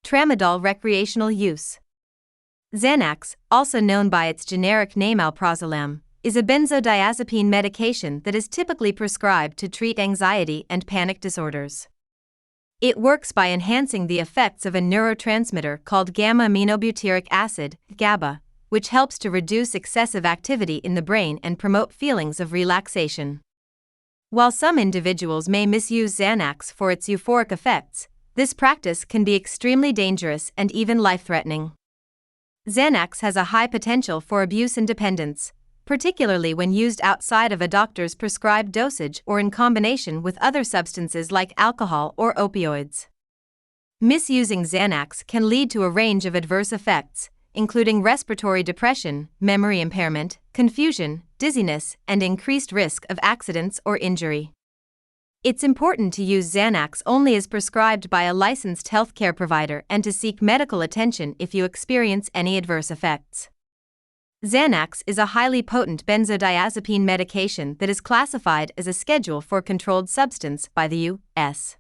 Tramadol recreational use. Xanax, also known by its generic name alprazolam, is a benzodiazepine medication that is typically prescribed to treat anxiety and panic disorders. It works by enhancing the effects of a neurotransmitter called gamma-aminobutyric acid, GABA, which helps to reduce excessive activity in the brain and promote feelings of relaxation. While some individuals may misuse Xanax for its euphoric effects, this practice can be extremely dangerous and even life-threatening. Xanax has a high potential for abuse and dependence, particularly when used outside of a doctor's prescribed dosage or in combination with other substances like alcohol or opioids. Misusing Xanax can lead to a range of adverse effects, including respiratory depression, memory impairment, confusion, dizziness, and increased risk of accidents or injury. It's important to use Xanax only as prescribed by a licensed healthcare provider and to seek medical attention if you experience any adverse effects. Xanax is a highly potent benzodiazepine medication that is classified as a Schedule IV controlled substance by the U.S.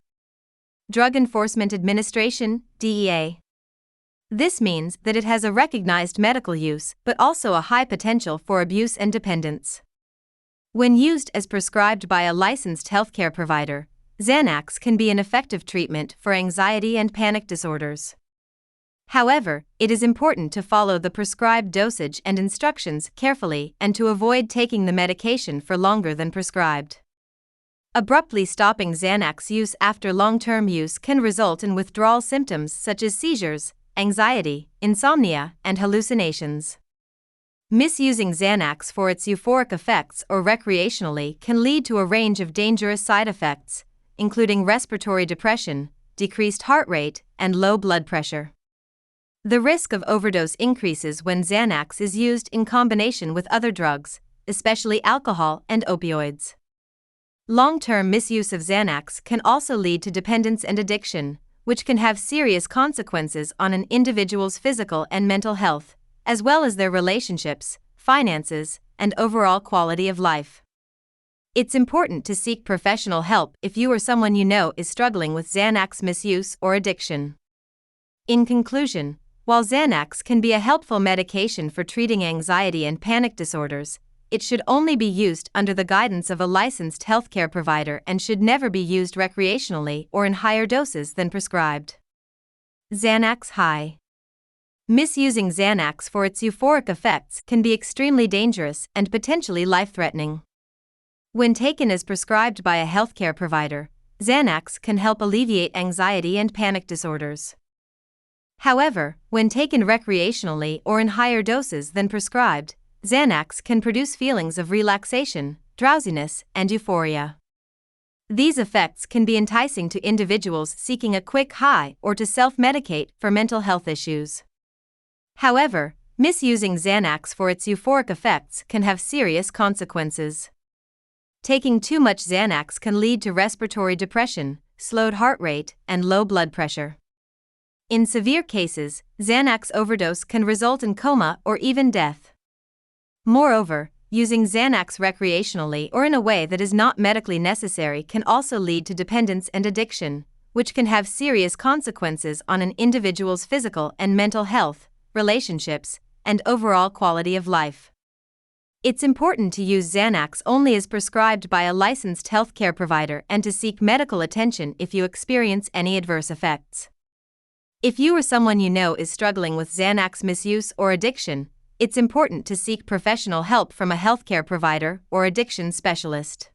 Drug Enforcement Administration, DEA. This means that it has a recognized medical use but also a high potential for abuse and dependence. When used as prescribed by a licensed healthcare provider, Xanax can be an effective treatment for anxiety and panic disorders. However, it is important to follow the prescribed dosage and instructions carefully and to avoid taking the medication for longer than prescribed. Abruptly stopping Xanax use after long-term use can result in withdrawal symptoms such as seizures, anxiety, insomnia, and hallucinations. Misusing Xanax for its euphoric effects or recreationally can lead to a range of dangerous side effects, including respiratory depression, decreased heart rate, and low blood pressure. The risk of overdose increases when Xanax is used in combination with other drugs, especially alcohol and opioids. Long-term misuse of Xanax can also lead to dependence and addiction, which can have serious consequences on an individual's physical and mental health, as well as their relationships, finances, and overall quality of life. It's important to seek professional help if you or someone you know is struggling with Xanax misuse or addiction. In conclusion, while Xanax can be a helpful medication for treating anxiety and panic disorders, it should only be used under the guidance of a licensed healthcare provider and should never be used recreationally or in higher doses than prescribed. Xanax high. Misusing Xanax for its euphoric effects can be extremely dangerous and potentially life-threatening. When taken as prescribed by a healthcare provider, Xanax can help alleviate anxiety and panic disorders. However, when taken recreationally or in higher doses than prescribed, Xanax can produce feelings of relaxation, drowsiness, and euphoria. These effects can be enticing to individuals seeking a quick high or to self-medicate for mental health issues. However, misusing Xanax for its euphoric effects can have serious consequences. Taking too much Xanax can lead to respiratory depression, slowed heart rate, and low blood pressure. In severe cases, Xanax overdose can result in coma or even death. Moreover, using Xanax recreationally or in a way that is not medically necessary can also lead to dependence and addiction, which can have serious consequences on an individual's physical and mental health, relationships, and overall quality of life. It's important to use Xanax only as prescribed by a licensed healthcare provider and to seek medical attention if you experience any adverse effects. If you or someone you know is struggling with Xanax misuse or addiction, it's important to seek professional help from a healthcare provider or addiction specialist.